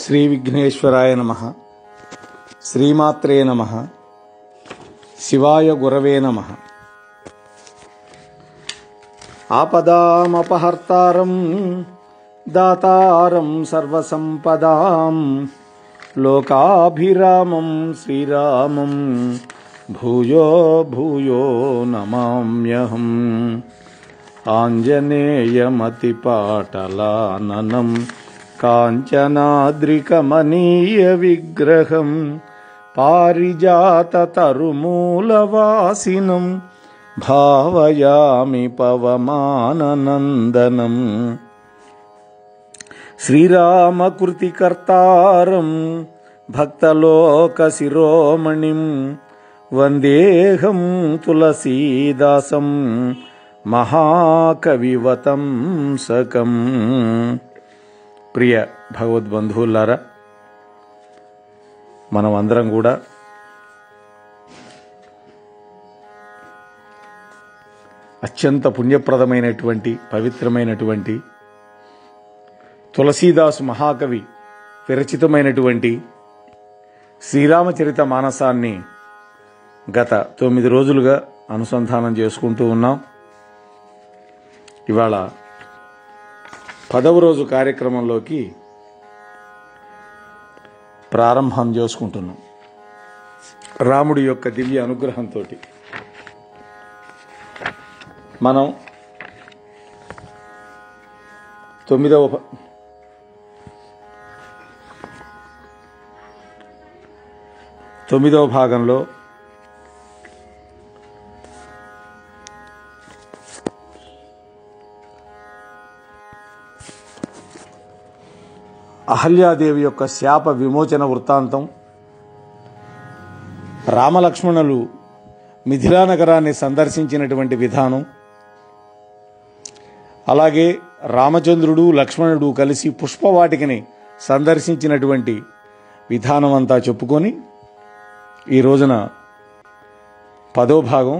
శ్రీ విఘ్నేశ్వరాయ నమః. శ్రీమాత్రే నమః. శివాయ గురవే నమః. ఆపదామపహర్తారం దాతారం సర్వసంపదాం లోకాభిరామం శ్రీరామం భూయో భూయో నమామ్యహం. ఆంజనేయమతిపాటలాననం కాంచనాద్రికమనీయ విగ్రహం పారిజాతతరుమూలవాసినం భావయామి పవమాననందనం. శ్రీరామకృతికర్తారం భక్తలోకశిరోమణిం వందేహం తులసీదాసం మహాకవివతం సకం. ప్రియ భగవద్బంధువులారా, మనం అందరం కూడా అత్యంత పుణ్యప్రదమైనటువంటి పవిత్రమైనటువంటి తులసీదాసు మహాకవి విరచితమైనటువంటి శ్రీరామచరిత మానసాన్ని గత 9 రోజులుగా అనుసంధానం చేసుకుంటూ ఉన్నాం. ఇవాళ 10వ రోజు కార్యక్రమంలోకి ప్రారంభం చేసుకుంటున్నాం. రాముడి యొక్క దివ్య అనుగ్రహంతో మనం 9వ భాగంలో అహల్యాదేవి యొక్క శాప విమోచన వృత్తాంతం, రామలక్ష్మణులు మిథిలా నగరాన్ని సందర్శించినటువంటి విధానం, అలాగే రామచంద్రుడు లక్ష్మణుడు కలిసి పుష్పవాటికని సందర్శించినటువంటి విధానం అంతా చెప్పుకొని ఈ రోజున 10వ భాగం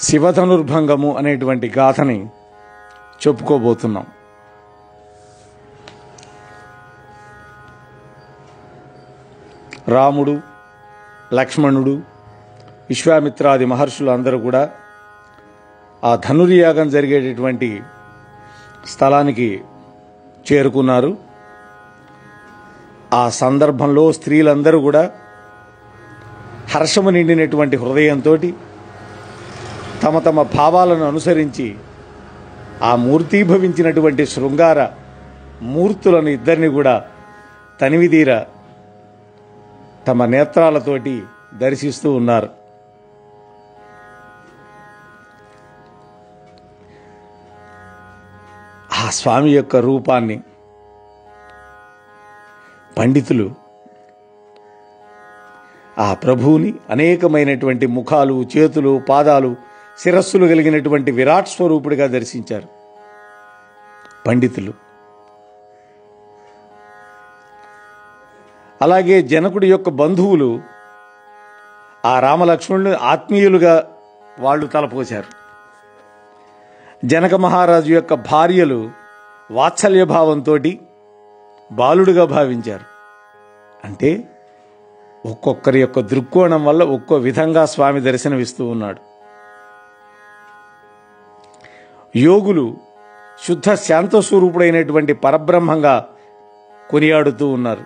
శివధనుర్భంగము అనేటువంటి గాథని చెప్పుకోబోతున్నాం. రాముడు, లక్ష్మణుడు, విశ్వామిత్రాది మహర్షులు అందరూ కూడా ఆ ధనుర్యాగం జరిగేటటువంటి స్థలానికి చేరుకున్నారు. ఆ సందర్భంలో స్త్రీలందరూ కూడా హర్షము నిండినటువంటి హృదయంతో తమ తమ భావాలను అనుసరించి ఆ మూర్తీభవించినటువంటి శృంగార మూర్తులను ఇద్దరిని కూడా తనివిదీర తమ నేత్రాలతోటి దర్శిస్తూ ఉన్నారు. ఆ స్వామి యొక్క రూపాన్ని పండితులు ఆ ప్రభువుని అనేకమైనటువంటి ముఖాలు, చేతులు, పాదాలు, శిరస్సులు కలిగినటువంటి విరాట్ స్వరూపుడిగా దర్శించారు పండితులు. అలాగే జనకుడి యొక్క బంధువులు ఆ రామలక్ష్మణుని ఆత్మీయులుగా వాళ్ళు తలపోశారు. జనక మహారాజు యొక్క భార్యలు వాత్సల్య భావంతో బాలుడుగా భావించారు. అంటే ఒక్కొక్కరి యొక్క దృక్కోణం వల్ల ఒక్కో విధంగా స్వామి దర్శనమిస్తూ ఉన్నాడు. యోగులు శుద్ధ శాంతస్వరూపుడైనటువంటి పరబ్రహ్మంగా కొనియాడుతూ ఉన్నారు.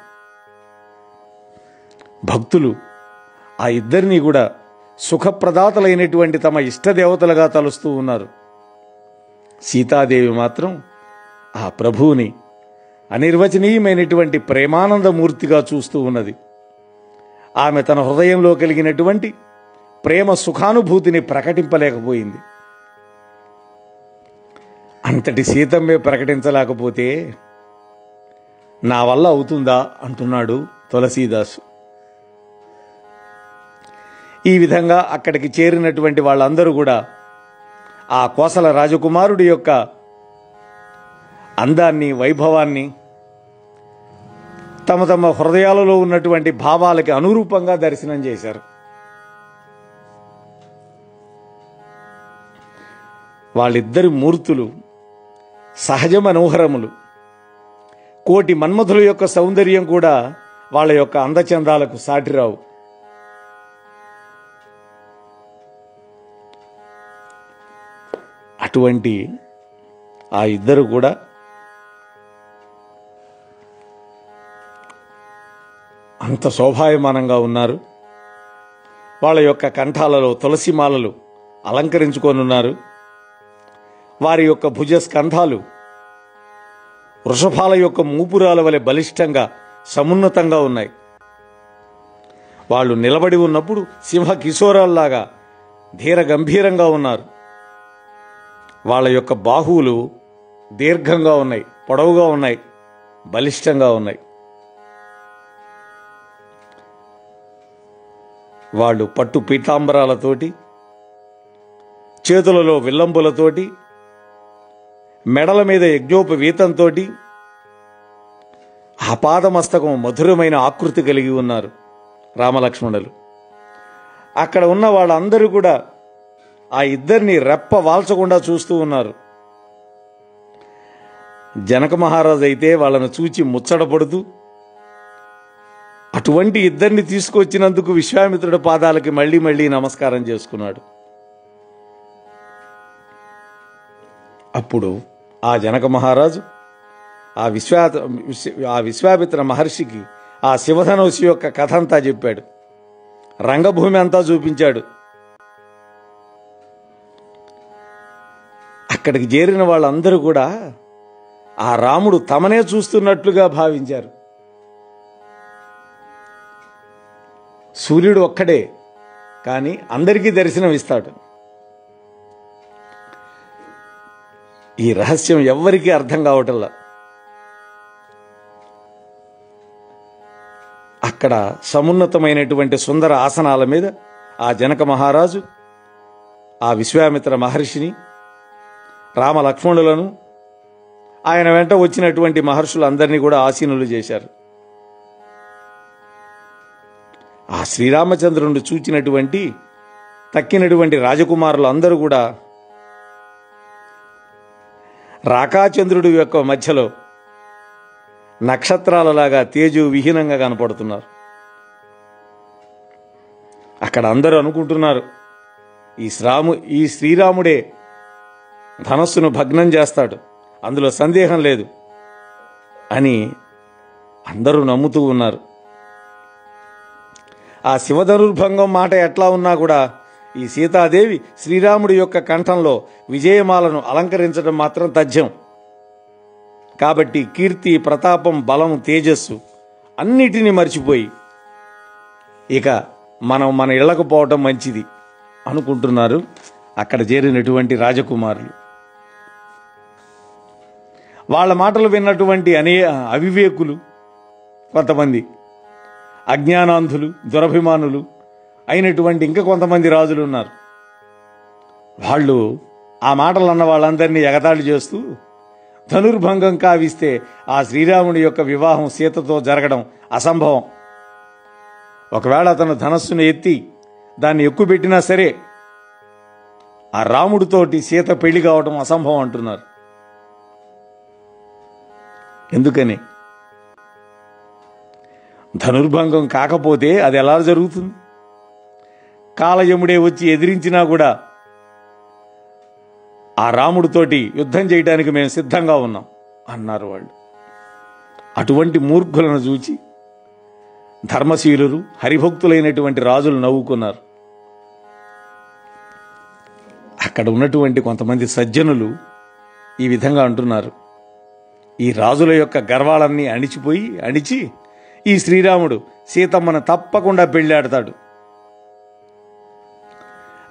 భక్తులు ఆ ఇద్దరినీ కూడా సుఖప్రదాతలైనటువంటి తమ ఇష్టదేవతలుగా తలుస్తూ ఉన్నారు. సీతాదేవి మాత్రం ఆ ప్రభువుని అనిర్వచనీయమైనటువంటి ప్రేమానందమూర్తిగా చూస్తూ ఉన్నది. ఆమె తన హృదయంలో కలిగినటువంటి ప్రేమ సుఖానుభూతిని ప్రకటింపలేకపోయింది. అంతటి సీతమ్మే ప్రకటించలేకపోతే నా వల్ల అవుతుందా అంటున్నాడు తులసీదాసు. ఈ విధంగా అక్కడికి చేరినటువంటి వాళ్ళందరూ కూడా ఆ కోసల రాజకుమారుడి యొక్క అందాన్ని, వైభవాన్ని తమ తమ హృదయాలలో ఉన్నటువంటి భావాలకి అనురూపంగా దర్శనం చేశారు. వాళ్ళిద్దరి మూర్తులు సహజ మనోహరములు, కోటి మన్మథుల యొక్క సౌందర్యం కూడా వాళ్ళ యొక్క అందచందాలకు సాటిరావు. అటువంటి ఆ ఇద్దరు కూడా అంత శోభాయమానంగా ఉన్నారు. వాళ్ళ యొక్క కంఠాలలో తులసిమాలలు అలంకరించుకొనున్నారు. వారి యొక్క భుజస్కంధాలు వృషభాల యొక్క మూపురాల వలె బలిష్టంగా సమున్నతంగా ఉన్నాయి. వాళ్ళు నిలబడి ఉన్నప్పుడు సింహ కిశోరాల్లాగా ధీర గంభీరంగా ఉన్నారు. వాళ్ళ యొక్క బాహువులు దీర్ఘంగా ఉన్నాయి, పొడవుగా ఉన్నాయి, బలిష్టంగా ఉన్నాయి. వాళ్ళు పట్టు పీతాంబరాలతోటి, చేతులలో విల్లంబులతోటి, మెడల మీద యజ్ఞోపవీతంతో ఆపాదమస్తకం మధురమైన ఆకృతి కలిగి ఉన్నారు రామలక్ష్మణులు. అక్కడ ఉన్న వాళ్ళందరూ కూడా ఆ ఇద్దరిని రెప్ప వాల్చకుండా చూస్తూ ఉన్నారు. జనక మహారాజు అయితే వాళ్ళను చూచి ముచ్చటపడుతూ అటువంటి ఇద్దరిని తీసుకొచ్చినందుకు విశ్వామిత్రుడి పాదాలకి మళ్ళీ మళ్ళీ నమస్కారం చేసుకున్నాడు. అప్పుడు ఆ జనక మహారాజు ఆ విశ్వామిత్ర మహర్షికి ఆ శివధనుస్సు యొక్క కథ అంతా చెప్పాడు. రంగభూమి అంతా చూపించాడు. అక్కడికి చేరిన వాళ్ళందరూ కూడా ఆ రాముడు తమనే చూస్తున్నట్లుగా భావించారు. సూర్యుడు ఒక్కడే కానీ అందరికీ దర్శనం ఇస్తాడు. ఈ రహస్యం ఎవ్వరికీ అర్థం కావటంలా. అక్కడ సమున్నతమైనటువంటి సుందర ఆసనాల మీద ఆ జనక మహారాజు ఆ విశ్వామిత్ర మహర్షిని, రామ లక్ష్మణులను, ఆయన వెంట వచ్చినటువంటి మహర్షులందరినీ కూడా ఆసీనులు చేశారు. ఆ శ్రీరామచంద్రుని చూచినటువంటి తక్కినటువంటి రాజకుమారులు అందరూ కూడా రాకాచంద్రుడి యొక్క మధ్యలో నక్షత్రాలలాగా తేజు విహీనంగా కనపడుతున్నారు. అక్కడ అందరూ అనుకుంటున్నారు ఈ శ్రీరాముడే ధనస్సును భగ్నం చేస్తాడు, అందులో సందేహం లేదు అని అందరూ నమ్ముతూ ఉన్నారు. ఆ శివధనుర్భంగం మాట ఎట్లా ఉన్నా కూడా ఈ సీతాదేవి శ్రీరాముడి యొక్క కంఠంలో విజయమాలను అలంకరించడం మాత్రం తథ్యం. కాబట్టి కీర్తి, ప్రతాపం, బలం, తేజస్సు అన్నిటినీ మర్చిపోయి ఇక మన ఇళ్లకు పోవటం మంచిది అనుకుంటున్నారు అక్కడ చేరినటువంటి రాజకుమారులు. వాళ్ళ మాటలు విన్నటువంటి అవివేకులు, కొంతమంది అజ్ఞానాంధులు, దురభిమానులు అయినటువంటి ఇంకా కొంతమంది రాజులు ఉన్నారు. వాళ్ళు ఆ మాటలు అన్న వాళ్ళందరినీ ఎగతాళి చేస్తూ ధనుర్భంగం కావిస్తే ఆ శ్రీరాముడి యొక్క వివాహం సీతతో జరగడం అసంభవం. ఒకవేళ అతను ధనస్సును ఎత్తి దాన్ని ఎక్కుపెట్టినా సరే ఆ రాముడితోటి సీత పెళ్లి కావడం అసంభవం అంటున్నారు. ఎందుకని? ధనుర్భంగం కాకపోతే అది ఎలా జరుగుతుంది? కాలయముడే వచ్చి ఎదిరించినా కూడా ఆ రాముడితోటి యుద్ధం చేయడానికి మేము సిద్ధంగా ఉన్నాం అన్నారు వాళ్ళు. అటువంటి మూర్ఖులను చూచి ధర్మశీలురు, హరిభక్తులైనటువంటి రాజులు నవ్వుకున్నారు. అక్కడ ఉన్నటువంటి కొంతమంది సజ్జనులు ఈ విధంగా అంటున్నారు, ఈ రాజుల యొక్క గర్వాలన్నీ అణిచి ఈ శ్రీరాముడు సీతమ్మను తప్పకుండా పెళ్ళాడతాడు.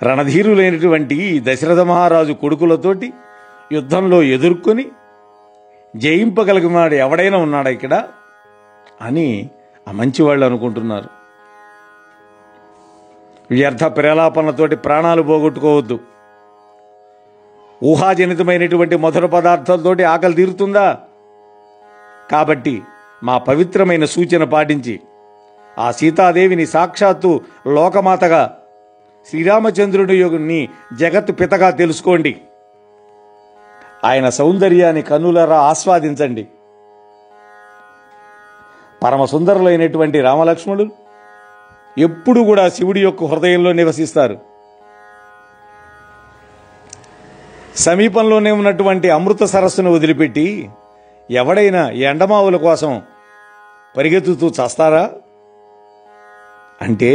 రణధీరులైనటువంటి ఈ దశరథ మహారాజు కొడుకులతోటి యుద్ధంలో ఎదుర్కొని జయింపగలిగినాడు ఎవడైనా ఉన్నాడా ఇక్కడ అని ఆ మంచివాళ్ళు అనుకుంటున్నారు. వ్యర్థ ప్రేలాపనలతోటి ప్రాణాలు పోగొట్టుకోవద్దు. ఊహాజనితమైనటువంటి మధుర పదార్థాలతోటి ఆకలి తీరుతుందా? కాబట్టి మా పవిత్రమైన సూచన పాటించి ఆ సీతాదేవిని సాక్షాత్తు లోకమాతగా శ్రీరామచంద్రుడి యుగుని జగత్ పితగా తెలుసుకోండి. ఆయన సౌందర్యాన్ని కన్నులరా ఆస్వాదించండి. పరమ సుందరులైనటువంటి రామలక్ష్మణులు ఎప్పుడు కూడా శివుడి యొక్క హృదయంలో నివసిస్తారు. సమీపంలోనే ఉన్నటువంటి అమృత సరస్సును వదిలిపెట్టి ఎవడైనా ఎండమావుల కోసం పరిగెత్తుతూ చస్తారా? అంటే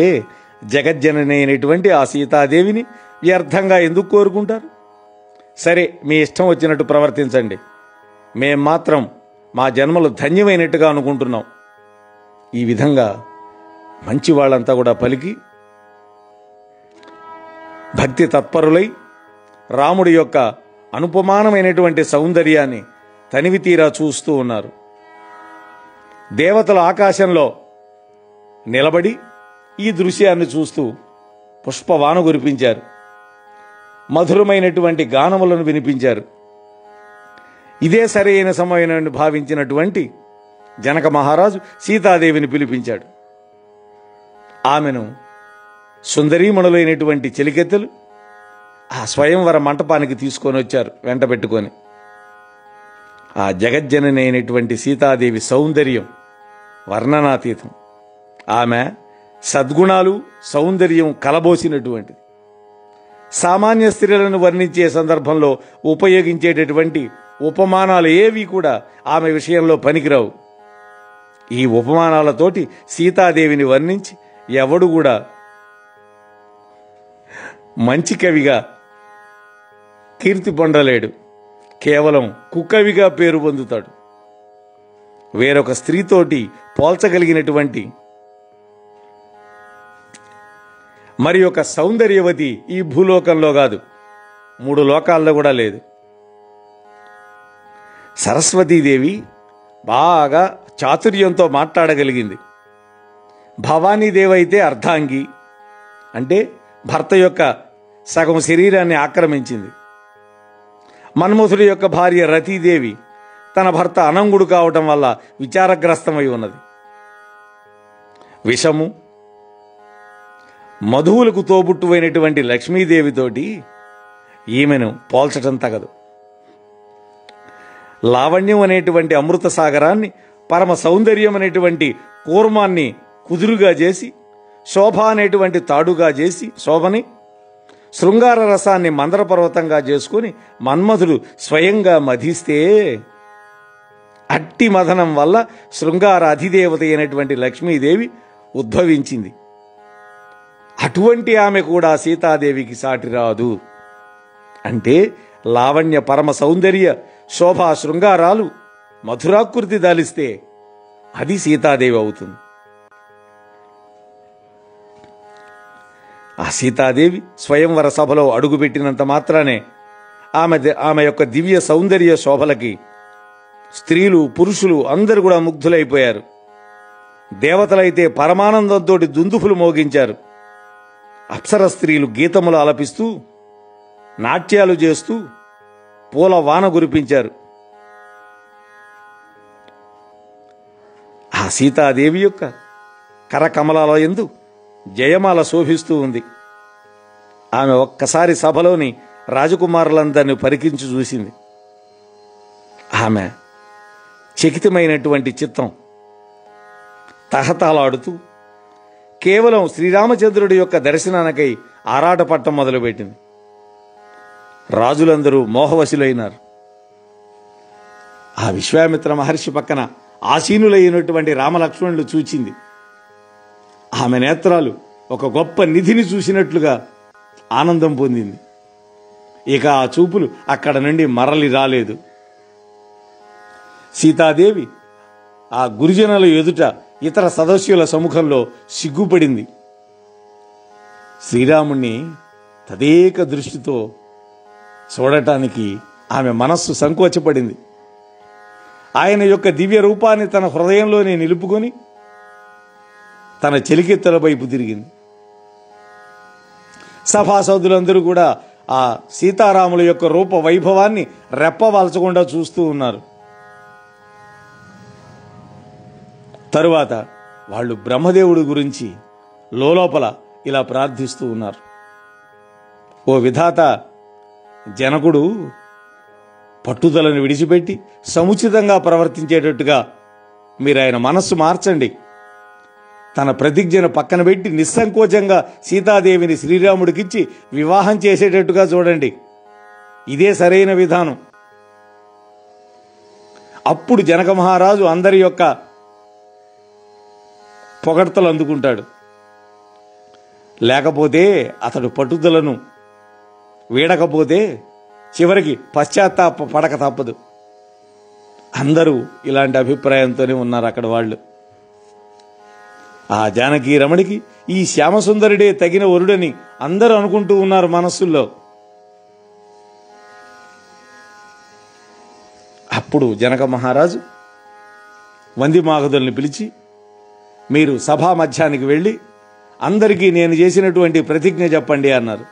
జగజ్జనని అయినటువంటి ఆ సీతాదేవిని వ్యర్థంగా ఎందుకు కోరుకుంటారు? సరే, మీ ఇష్టం వచ్చినట్టు ప్రవర్తించండి, మేం మాత్రం మా జన్మలు ధన్యమైనట్టుగా అనుకుంటున్నాం. ఈ విధంగా మంచి వాళ్ళంతా కూడా పలికి భక్తి తత్పరులై రాముడి యొక్క అనుపమానమైనటువంటి సౌందర్యాన్ని తనివి తీరా చూస్తూ ఉన్నారు. దేవతలు ఆకాశంలో నిలబడి ఈ దృశ్యాన్ని చూస్తూ పుష్పవాన కురిపించారు, మధురమైనటువంటి గానములను వినిపించారు. ఇదే సరైన సమయం భావించినటువంటి జనక మహారాజు సీతాదేవిని పిలిపించాడు. ఆమెను సుందరీమణులైనటువంటి చెలికెత్తెలు ఆ స్వయంవర మంటపానికి తీసుకొని వచ్చారు వెంట పెట్టుకొని. ఆ జగజ్జనని అయినటువంటి సీతాదేవి సౌందర్యం వర్ణనాతీతం. ఆమె సద్గుణాలు సౌందర్యం కలబోసినటువంటిది. సామాన్య స్త్రీలను వర్ణించే సందర్భంలో ఉపయోగించేటటువంటి ఉపమానాలు ఏవి కూడా ఆమె విషయంలో పనికిరావు. ఈ ఉపమానాలతోటి సీతాదేవిని వర్ణించి ఎవడు కూడా మంచి కవిగా కీర్తి పొందలేడు, కేవలం కుకవిగా పేరు పొందుతాడు. వేరొక స్త్రీతోటి పోల్చగలిగినటువంటి మరి ఒక సౌందర్యవతి ఈ భూలోకంలో కాదు, 3 లోకాల్లో కూడా లేదు. సరస్వతీదేవి బాగా చాతుర్యంతో మాట్లాడగలిగింది. భవానీదేవి అయితే అర్ధాంగి, అంటే భర్త యొక్క సగం శరీరాన్ని ఆక్రమించింది. మన్మథుడి యొక్క భార్య రతీదేవి తన భర్త అనంగుడు కావటం వల్ల విచారగ్రస్తమై ఉన్నది. విషము మధువులకు తోబుట్టువైనటువంటి లక్ష్మీదేవితోటి ఈమెను పోల్చటం తగదు. లావణ్యం అనేటువంటి అమృత సాగరాన్ని, పరమ సౌందర్యం అనేటువంటి కూర్మాన్ని కుదురుగా చేసి, శోభ అనేటువంటి తాడుగా చేసి శోభని, శృంగార రసాన్ని మందర పర్వతంగా చేసుకుని మన్మధుడు స్వయంగా మధిస్తే అట్టి మదనం వల్ల శృంగార అధిదేవత అయినటువంటి లక్ష్మీదేవి ఉద్భవించింది. అటువంటి ఆమె కూడా సీతాదేవికి సాటి రాదు. అంటే లావణ్య పరమ సౌందర్య శోభా శృంగారాలు మధురాకృతి దాలిస్తే అది సీతాదేవి అవుతుంది. ఆ సీతాదేవి స్వయంవర సభలో అడుగుపెట్టినంత మాత్రానే ఆమె యొక్క దివ్య సౌందర్య శోభలకి స్త్రీలు పురుషులు అందరూ కూడా ముగ్ధులైపోయారు. దేవతలైతే పరమానందంతో దుందుఫులు మోగించారు. అప్సర స్త్రీలు గీతములు ఆలపిస్తూ నాట్యాలు చేస్తూ పూల వాన కురిపించారు. ఆ సీతాదేవి యొక్క కరకమలాల యందు జయమాల శోభిస్తూ ఉంది. ఆమె ఒక్కసారి సభలోని రాజకుమారులందరినీ పరికించి చూసింది. ఆమె చకితమైనటువంటి చిత్తం తహతలాడుతూ కేవలం శ్రీరామచంద్రుడి యొక్క దర్శనానికై ఆరాటపట్టం మొదలుపెట్టింది. రాజులందరూ మోహవశులైనారు. ఆ విశ్వామిత్ర మహర్షి పక్కన ఆసీనులైనటువంటి రామలక్ష్మణులు చూచింది. ఆమె నేత్రాలు ఒక గొప్ప నిధిని చూసినట్లుగా ఆనందం పొందింది. ఇక ఆ చూపులు అక్కడ నుండి మరలి రాలేదు. సీతాదేవి ఆ గురుజనుల ఎదుట ఇతర సదస్యుల సముఖంలో సిగ్గుపడింది. శ్రీరాముణ్ణి తదేక దృష్టితో చూడటానికి ఆమె మనస్సు సంకోచపడింది. ఆయన యొక్క దివ్య రూపాన్ని తన హృదయంలోనే నిలుపుకొని తన చెలికెత్తెల వైపు తిరిగింది. సభాసదులందరూ కూడా ఆ సీతారాముల యొక్క రూప వైభవాన్ని రెప్పవాల్చకుండా చూస్తూ ఉన్నారు. తరువాత వాళ్ళు బ్రహ్మదేవుడి గురించి లోపల ఇలా ప్రార్థిస్తూ ఉన్నారు. ఓ విధాత, జనకుడు పట్టుదలను విడిచిపెట్టి సముచితంగా ప్రవర్తించేటట్టుగా మీరు ఆయన మనస్సు మార్చండి. తన ప్రతిజ్ఞను పక్కన పెట్టి నిస్సంకోచంగా సీతాదేవిని శ్రీరాముడికిచ్చి వివాహం చేసేటట్టుగా చూడండి. ఇదే సరైన విధానం. అప్పుడు జనక మహారాజు అందరి యొక్క పొగడ్తలు అందుకుంటాడు. లేకపోతే అతడు పట్టుదలను వీడకపోతే చివరికి పశ్చాత్తాప పడక తప్పదు. అందరూ ఇలాంటి అభిప్రాయంతోనే ఉన్నారు అక్కడ వాళ్ళు. ఆ జానకి రమణికి ఈ శ్యామసుందరుడే తగిన వరుడని అందరూ అనుకుంటూ ఉన్నారు మనస్సుల్లో. అప్పుడు జనక మహారాజు వందిమాగధుల్ని పిలిచి, మీరు సభా మధ్యానికి వెళ్ళి అందరికీ నేను చేసినటువంటి ప్రతిజ్ఞ చెప్పండి అన్నారు.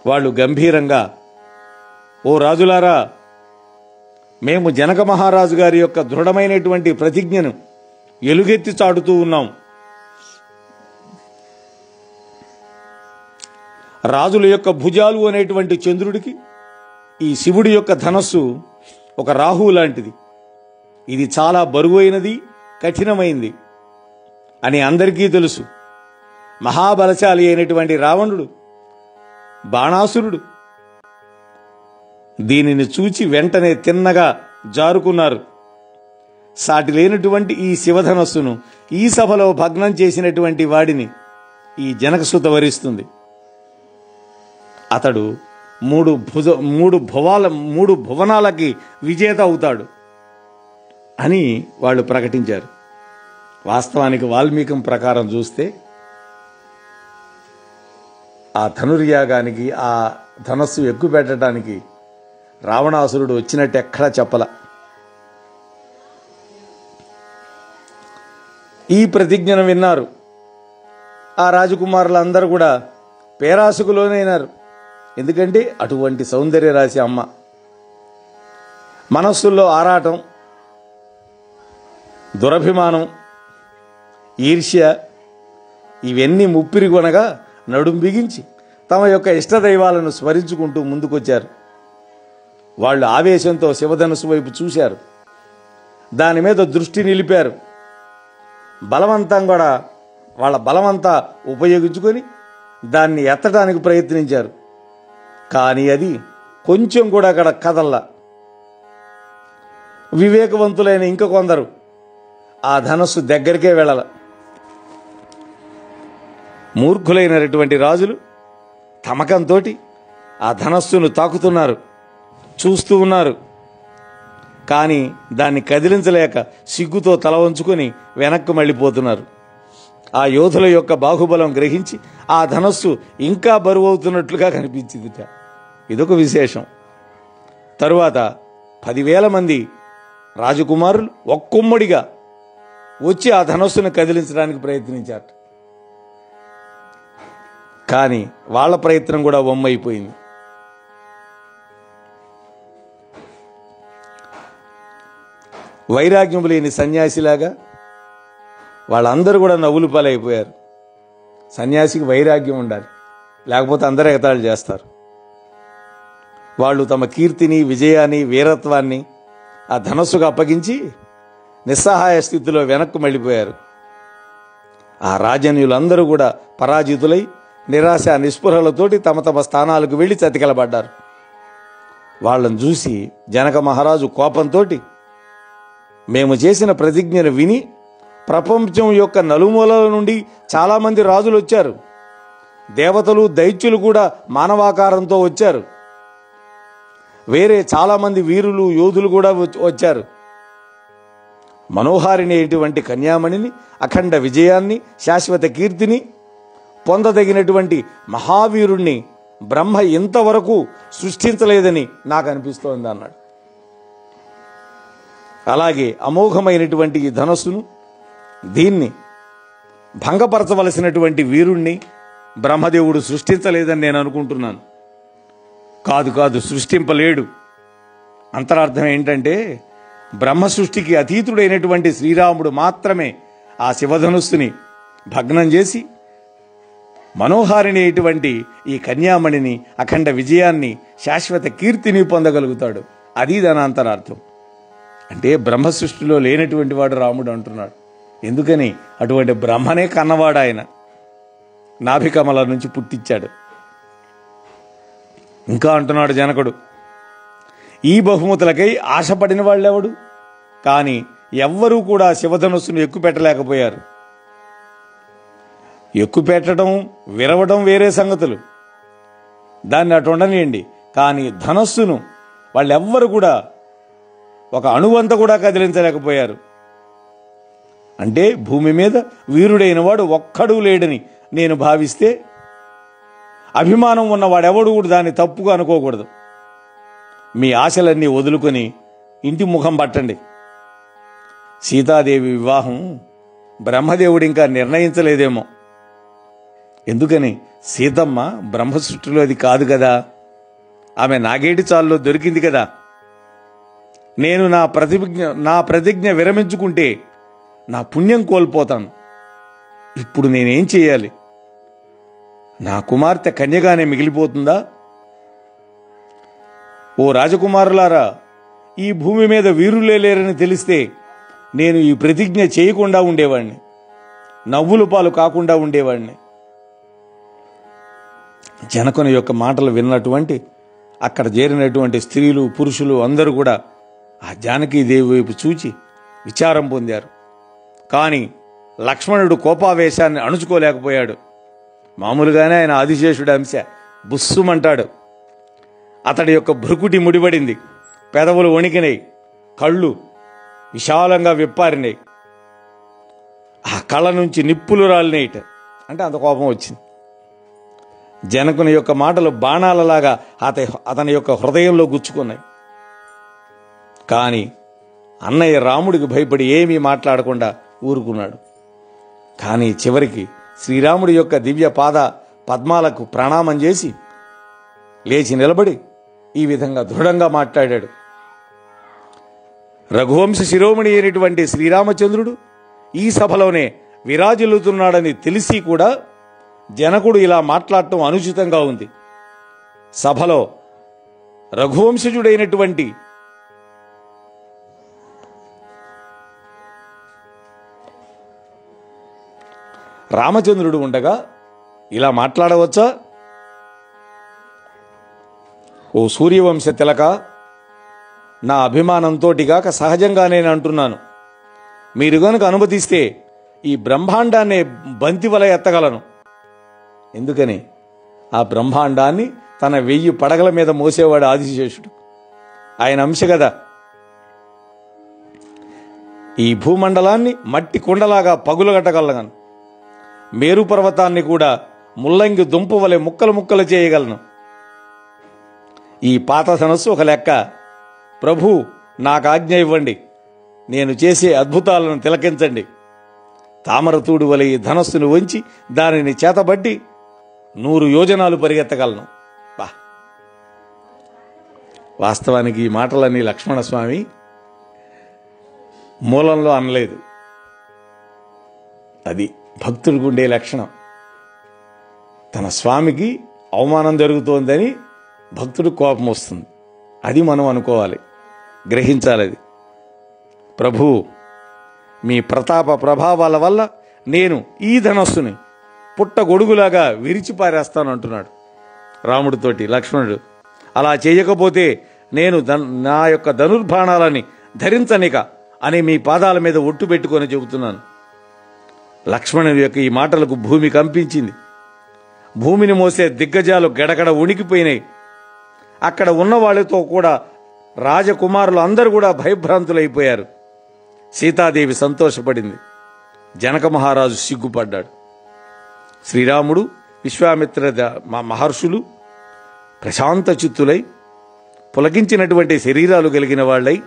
వాళ్ళు గంభీరంగా, ఓ రాజులారా, మేము జనక మహారాజు గారి యొక్క దృఢమైనటువంటి ప్రతిజ్ఞను ఎలుగెత్తి చాటుతూ ఉన్నాం. రాజుల యొక్క భుజాలు అనేటువంటి చంద్రుడికి ఈ శివుడి యొక్క ధనస్సు ఒక రాహువు లాంటిది. ఇది చాలా బరువైనది, కఠినమైంది అని అందరికీ తెలుసు. మహాబలశాలి అయినటువంటి రావణుడు, బాణాసురుడు దీనిని చూచి వెంటనే తిన్నగా జారుకున్నారు. సాటి లేనటువంటి ఈ శివధనస్సును ఈ సభలో భగ్నం చేసినటువంటి వాడిని ఈ జనకసుత వరిస్తుంది. అతడు మూడు భువనాలకి విజేత అవుతాడు అని వాళ్ళు ప్రకటించారు. వాస్తవానికి వాల్మీకం ప్రకారం చూస్తే ఆ ధనుర్యాగానికి ఆ ధనస్సు ఎక్కువ పెట్టడానికి రావణాసురుడు వచ్చినట్టు ఎక్కడా చెప్పల. ఈ ప్రతిజ్ఞను విన్నారు. ఆ రాజకుమారులందరూ కూడా పేరాసుకులోనైనారు. ఎందుకంటే అటువంటి సౌందర్య రాశి అమ్మ. మనస్సుల్లో ఆరాటం, దురభిమానం, ఈర్ష్య ఇవన్నీ ముప్పిరి కొనగా నడుం బిగించి తమ యొక్క ఇష్టదైవాలను స్మరించుకుంటూ ముందుకొచ్చారు. వాళ్ళు ఆవేశంతో శివధనుసు వైపు చూశారు. దాని మీద దృష్టి నిలిపారు. బలవంతం కూడా వాళ్ళ బలమంతా ఉపయోగించుకొని దాన్ని ఎత్తడానికి ప్రయత్నించారు. కానీ అది కొంచెం కూడా అక్కడ కదల్లా. వివేకవంతులైన ఇంక కొందరు ఆ ధనస్సు దగ్గరికే వెళ్ళాల. మూర్ఖులైనటువంటి రాజులు తమకంతో ఆ ధనస్సును తాకుతున్నారు, చూస్తూ ఉన్నారు. కానీ దాన్ని కదిలించలేక సిగ్గుతో తల వంచుకొని వెనక్కు మళ్ళీపోతున్నారు. ఆ యోధుల యొక్క బాహుబలం గ్రహించి ఆ ధనస్సు ఇంకా బరువవుతున్నట్లుగా కనిపించిందిట. ఇదొక విశేషం. తరువాత 10,000 మంది రాజకుమారులు ఒక్కొమ్మడిగా వచ్చి ఆ ధనస్సును కదిలించడానికి ప్రయత్నించారు. కానీ వాళ్ళ ప్రయత్నం కూడా వమ్మైపోయింది. వైరాగ్యం లేని సన్యాసిలాగా వాళ్ళందరూ కూడా నవ్వులు పాలైపోయారు. సన్యాసికి వైరాగ్యం ఉండాలి, లేకపోతే అందరూ ఎగతాళి చేస్తారు. వాళ్ళు తమ కీర్తిని, విజయాన్ని, వీరత్వాన్ని ఆ ధనస్సుకు అప్పగించి నిస్సహాయ స్థితిలో వెనక్కు మళ్ళీపోయారు. ఆ రాజన్యులందరూ కూడా పరాజితులై నిరాశ నిస్పృహలతోటి తమ తమ స్థానాలకు వెళ్ళి చతికిలబడ్డారు. వాళ్ళని చూసి జనక మహారాజు కోపంతో, మేము చేసిన ప్రతిజ్ఞను విని ప్రపంచం యొక్క నలుమూలల నుండి చాలామంది రాజులు వచ్చారు. దేవతలు, దైత్యులు కూడా మానవాకారంతో వచ్చారు. వేరే చాలామంది వీరులు, యోధులు కూడా వచ్చారు. మనోహారిని అటువంటి కన్యామణిని, అఖండ విజయాన్ని, శాశ్వత కీర్తిని పొందదగినటువంటి మహావీరుణ్ణి బ్రహ్మ ఇంతవరకు సృష్టించలేదని నాకు అనిపిస్తోంది అన్నాడు. అలాగే అమోఘమైనటువంటి ఈ ధనస్సును, దీన్ని భంగపరచవలసినటువంటి వీరుణ్ణి బ్రహ్మదేవుడు సృష్టించలేదని నేను అనుకుంటున్నాను. కాదు, సృష్టింపలేడు. అంతరార్థం ఏంటంటే బ్రహ్మ సృష్టికి అతీతుడైనటువంటి శ్రీరాముడు మాత్రమే ఆ శివధనుస్సుని భగ్నం చేసి మనోహారిణి అయినటువంటి ఈ కన్యామణిని, అఖండ విజయాన్ని, శాశ్వత కీర్తిని పొందగలుగుతాడు. అది దాని అంతరార్థం. అంటే బ్రహ్మ సృష్టిలో లేనటువంటి వాడు రాముడు అంటున్నాడు. ఎందుకని? అటువంటి బ్రహ్మనే కన్నవాడు ఆయన, నాభికమల నుంచి పుట్టించాడు. ఇంకా అంటున్నాడు జనకుడు, ఈ బహుమతులకై ఆశపడిన వాళ్ళెవడు? కానీ ఎవ్వరూ కూడా శివధనుస్సును ఎక్కుపెట్టలేకపోయారు. ఎక్కుపెట్టడం విరవడం వేరే సంగతులు, దాన్ని అటు ఉండనియండి. కానీ ధనస్సును వాళ్ళెవ్వరు కూడా ఒక అణువంత కూడా కదిలించలేకపోయారు. అంటే భూమి మీద వీరుడైన వాడు ఒక్కడూ లేడని నేను భావిస్తే, అభిమానం ఉన్నవాడెవడు కూడా దాన్ని తప్పుగా అనుకోకూడదు. మీ ఆశలన్నీ వదులుకొని ఇంటి ముఖం పట్టండి. సీతాదేవి వివాహం బ్రహ్మదేవుడు ఇంకా నిర్ణయించలేదేమో. ఎందుకని? సీతమ్మ బ్రహ్మ సృష్టిలో అది కాదు కదా, ఆమె నాగేటి చాల్లో దొరికింది కదా. నేను నా ప్రతిజ్ఞ విరమించుకుంటే నా పుణ్యం కోల్పోతాను. ఇప్పుడు నేనేం చేయాలి? నా కుమార్తె కన్యగానే మిగిలిపోతుందా? ఓ రాజకుమారులారా, ఈ భూమి మీద వీరులే లేరని తెలిస్తే నేను ఈ ప్రతిజ్ఞ చేయకుండా ఉండేవాడిని, నవ్వుల పాలు కాకుండా ఉండేవాడిని. జనకుని యొక్క మాటలు విన్నటువంటి అక్కడ చేరినటువంటి స్త్రీలు పురుషులు అందరూ కూడా ఆ జానకీదేవి వైపు చూచి విచారం పొందారు. కానీ లక్ష్మణుడు కోపావేశాన్ని అణుచుకోలేకపోయాడు. మామూలుగానే ఆయన ఆదిశేషుడి అంశ, బుస్సుమంటాడు. అతడి యొక్క భృకుటి ముడిపడింది, పెదవులు వణికినాయి, కళ్ళు విశాలంగా విప్పారినాయి, ఆ కళ్ళ నుంచి నిప్పులు రాలినాయిట. అంటే అంత కోపం వచ్చింది. జనకుని యొక్క మాటలు బాణాలలాగా అతని యొక్క హృదయంలో గుచ్చుకున్నాయి. కానీ అన్నయ్య రాముడికి భయపడి ఏమీ మాట్లాడకుండా ఊరుకున్నాడు. కానీ చివరికి శ్రీరాముడి యొక్క దివ్య పాద పద్మాలకు ప్రణామం చేసి లేచి నిలబడి ఈ విధంగా దృఢంగా మాట్లాడాడు. రఘువంశ శిరోమణి అయినటువంటి శ్రీరామచంద్రుడు ఈ సభలోనే విరాజిల్లుతున్నాడని తెలిసి కూడా జనకుడు ఇలా మాట్లాడటం అనుచితంగా ఉంది. సభలో రఘువంశజుడైనటువంటి రామచంద్రుడు ఉండగా ఇలా మాట్లాడవచ్చా? ఓ సూర్యవంశ తిలక, నా అభిమానంతోటిగాక సహజంగా నేను అంటున్నాను, మీరు గనుక అనుమతిస్తే ఈ బ్రహ్మాండాన్ని బంతివల ఎత్తగలను. ఎందుకని? ఆ బ్రహ్మాండాన్ని తన 1000 పడగల మీద మోసేవాడు ఆదిశేషుడు, ఆయన అంశ కదా. ఈ భూమండలాన్ని మట్టి కుండలాగా పగులగట్టగలను. మేరు పర్వతాన్ని కూడా ముల్లంగి దుంప వలె ముక్కలు ముక్కలు చేయగలను. ఈ పాత ధనస్సు ఒక లెక్క. ప్రభు, నాకు ఆజ్ఞ ఇవ్వండి, నేను చేసే అద్భుతాలను తిలకించండి. తామరతూడు వలె ఈ ధనస్సును వంచి దానిని చేతబట్టి 100 యోజనాలు పరిగెత్తగలను. వాస్తవానికి ఈ మాటలన్నీ లక్ష్మణస్వామి మూలంలో అనలేదు. అది భక్తుడికి ఉండే లక్షణం. తన స్వామికి అవమానం జరుగుతోందని భక్తుడికి కోపం వస్తుంది. అది మనం అనుకోవాలి, గ్రహించాలి. అది ప్రభు, మీ ప్రతాప ప్రభావాల వల్ల నేను ఈ ధనస్సుని పుట్టగొడుగులాగా విరిచిపారేస్తాను అంటున్నాడు రాముడితోటి లక్ష్మణుడు. అలా చేయకపోతే నేను నా యొక్క ధనుర్బాణాలని ధరించనిక అని మీ పాదాల మీద ఒట్టు పెట్టుకొని చెబుతున్నాను. లక్ష్మణుడి యొక్క ఈ మాటలకు భూమి కంపించింది. భూమిని మోసే దిగ్గజాలు గడగడ ఉణికిపోయినాయి. అక్కడ ఉన్న వాళ్ళతో కూడా రాజకుమారులు అందరూ కూడా భయభ్రాంతులైపోయారు. సీతాదేవి సంతోషపడింది, జనక మహారాజు సిగ్గుపడ్డాడు. శ్రీరాముడు, విశ్వామిత్ర మహర్షులు ప్రశాంత చిత్తులై పులకించినటువంటి శరీరాలు కలిగిన వాళ్ళై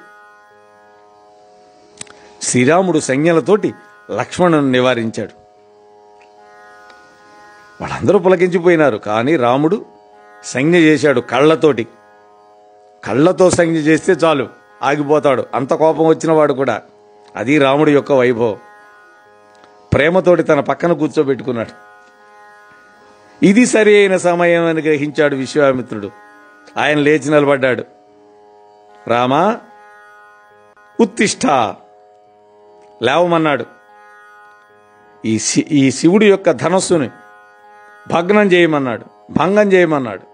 శ్రీరాముడు సంజ్ఞలతోటి లక్ష్మణుని నివారించాడు. వాళ్ళందరూ పులకించిపోయినారు. కానీ రాముడు సంజ్ఞ చేశాడు కళ్ళతోటి. కళ్ళతో సంజ్ఞ చేస్తే చాలు, ఆగిపోతాడు. అంత కోపం వచ్చిన వాడు కూడా. అది రాముడి యొక్క వైభవం. ప్రేమతోటి తన పక్కన కూర్చోబెట్టుకున్నాడు. ఇది సరి అయిన సమయం అని గ్రహించాడు విశ్వామిత్రుడు. ఆయన లేచి నిలబడ్డాడు. రామా, ఉత్తిష్ట, లేవమన్నాడు. ఈ శివుడి యొక్క ధనస్సుని భంగం చేయమన్నాడు.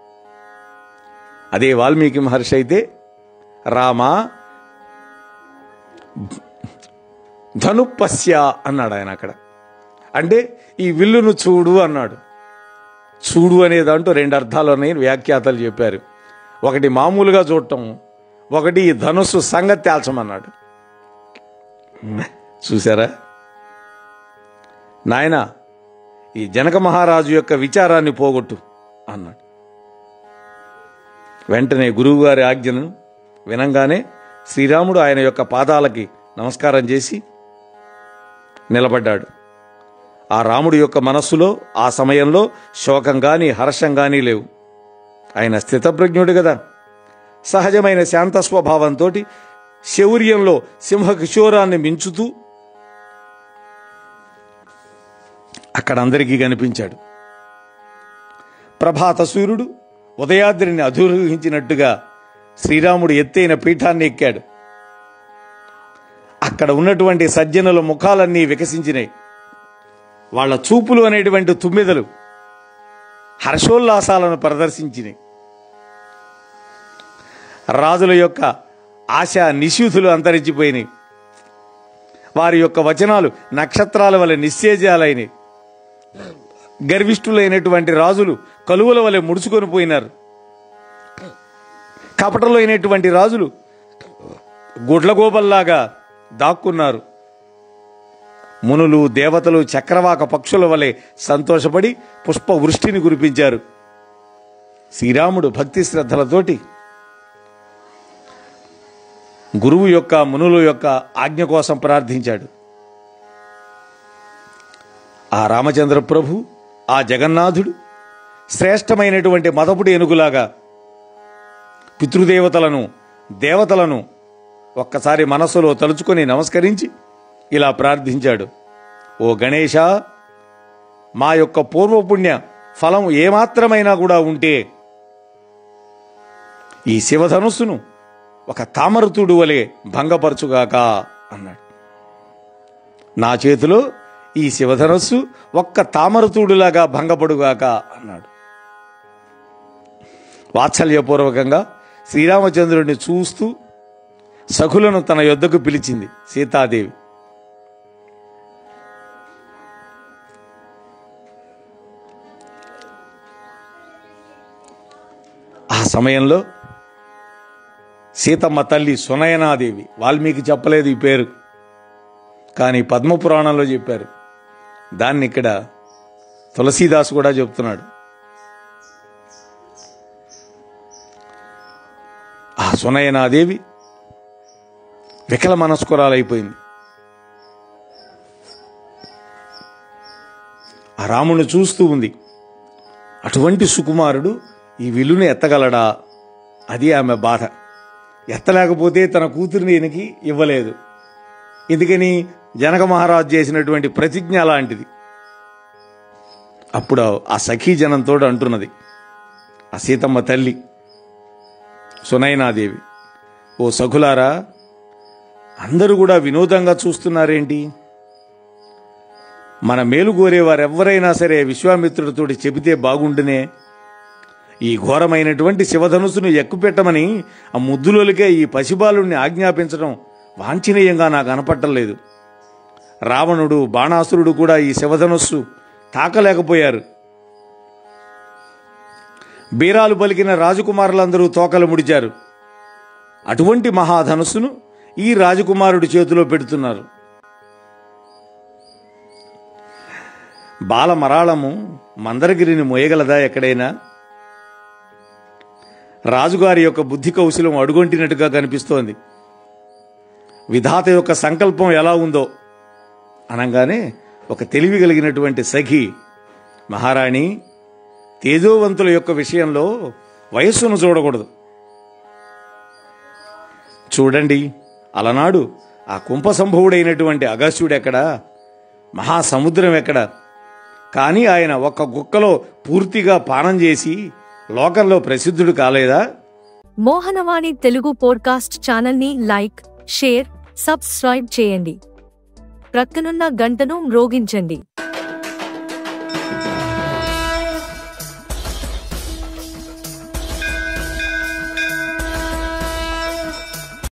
అదే వాల్మీకి మహర్షి అయితే రామ ధనుపస్య అన్నాడు ఆయన అక్కడ. అంటే ఈ విల్లును చూడు అన్నాడు. చూడు అనే దాంట్లో 2 అర్థాలు ఉన్నాయని వ్యాఖ్యాతలు చెప్పారు. ఒకటి మామూలుగా చూడటం, ఒకటి ఈ ధనుస్సు సంగతి తేల్చమన్నాడు. చూసారా నాయన, ఈ జనక మహారాజు యొక్క విచారాన్ని పోగొట్టు అన్నాడు. వెంటనే గురువుగారి ఆజ్ఞను వినంగానే శ్రీరాముడు ఆయన యొక్క పాదాలకి నమస్కారం చేసి నిలబడ్డాడు. ఆ రాముడి యొక్క మనస్సులో ఆ సమయంలో శోకం కానీ హర్షం కానీ లేవు. ఆయన స్థితప్రజ్ఞుడు కదా. సహజమైన శాంత స్వభావంతో శౌర్యంలో సింహకిశోరాన్ని మించుతూ అక్కడ అందరికీ కనిపించాడు. ప్రభాత సూర్యుడు ఉదయాద్రిని అధిరోహించినట్టుగా శ్రీరాముడు ఎత్తైన పీఠాన్ని ఎక్కాడు. అక్కడ ఉన్నటువంటి సజ్జనుల ముఖాలన్నీ వికసించినాయి. వాళ్ళ చూపులు అనేటువంటి తుమ్మెదలు హర్షోల్లాసాలను ప్రదర్శించినాయి. రాజుల యొక్క ఆశా నిశూతులు అంతరించిపోయినాయి. వారి యొక్క వచనాలు నక్షత్రాల వలె నిశ్చేజాలైనవి. గర్విష్ఠులైనటువంటి రాజులు కలువల వలె ముడుచుకొని పోయినారు. కపటలైనటువంటి రాజులు గుడ్లగోబల్లాగా దాక్కున్నారు. మునులు దేవతలు చక్రవాక పక్షుల వలె సంతోషపడి పుష్ప వృష్టిని కురిపించారు. శ్రీరాముడు భక్తి శ్రద్ధలతోటి గురువు యొక్క మునుల యొక్క ఆజ్ఞ కోసం ప్రార్థించాడు. ఆ రామచంద్ర ప్రభు, ఆ జగన్నాథుడు శ్రేష్టమైనటువంటి మదపుడి ఏనుగులాగా పితృదేవతలను దేవతలను ఒక్కసారి మనస్సులో తలుచుకొని నమస్కరించి ఇలా ప్రార్థించాడు. ఓ గణేశ, మా యొక్క పూర్వపుణ్య ఫలం ఏమాత్రమైనా కూడా ఉంటే ఈ శివధనుస్సును ఒక తామరతుడు వలె భంగపరచుగాక అన్నాడు. నా చేతిలో ఈ శివధనస్సు ఒక్క తామరతుడులాగా భంగపడుగాక అన్నాడు. వాత్సల్యపూర్వకంగా శ్రీరామచంద్రుడిని చూస్తూ సఖులను తన యొద్దకు పిలిచింది సీతాదేవి. ఆ సమయంలో సీతమ్మ తల్లి సునయనాదేవి, వాల్మీకి చెప్పలేదు ఈ పేరు, కానీ పద్మపురాణంలో చెప్పారు. దాన్ని ఇక్కడ తులసీదాసు కూడా చెప్తున్నాడు. ఆ సునయనాదేవి వికల మనస్కురాలైపోయింది. ఆ రాముని చూస్తూ ఉంది. అటువంటి సుకుమారుడు ఈ విల్లుని ఎత్తగలడా? అది ఆమె బాధ. ఎత్తలేకపోతే తన కూతురిని ఈయనకి ఇవ్వలేదు. ఎందుకని? జనక మహారాజు చేసినటువంటి ప్రతిజ్ఞ అలాంటిది. అప్పుడు ఆ సఖీ జనంతో అంటున్నది ఆ సీతమ్మ తల్లి సునయనాదేవి, ఓ సఖులారా, అందరూ కూడా వినోదంగా చూస్తున్నారేంటి? మన మేలు కోరేవారెవ్వరైనా సరే విశ్వామిత్రుడితోటి చెబితే బాగుండునే. ఈ ఘోరమైనటువంటి శివధనుసును ఎక్కుపెట్టమని ఆ ముద్దులోలికే ఈ పసిబాలుణ్ణి ఆజ్ఞాపించడం వాంఛనీయంగా నాకు కనపట్టలేదు. రావణుడు, బాణాసురుడు కూడా ఈ శివధనుస్సు తాకలేకపోయారు. బీరాలు పలికిన రాజకుమారులందరూ తోకలు ముడిచారు. అటువంటి మహాధనుస్సును ఈ రాజకుమారుడి చేతిలో పెడుతున్నారు. బాలమరాళము మందరగిరిని మోయగలదా ఎక్కడైనా? రాజుగారి యొక్క బుద్ధి కౌశలం అడుగొంటినట్టుగా కనిపిస్తోంది. విధాత యొక్క సంకల్పం ఎలా ఉందో అనగానే ఒక తెలివి కలిగినటువంటి సఖి, మహారాణి, తేజోవంతుల యొక్క విషయంలో వయస్సును చూడకూడదు. చూడండి, అలనాడు ఆ కుంభసంభవుడైనటువంటి అగస్త్యుడెక్కడా, మహాసముద్రం ఎక్కడా, కానీ ఆయన ఒక్క గుక్కలో పూర్తిగా పానం చేసి లోకంలో ప్రసిద్ధుడు కాలేదా? మోహనవాణి తెలుగు పోడ్కాస్ట్ ఛానల్ ని లైక్, షేర్, సబ్స్క్రైబ్ చేయండి. ప్రక్కనున్న గంటను మ్రోగించండి.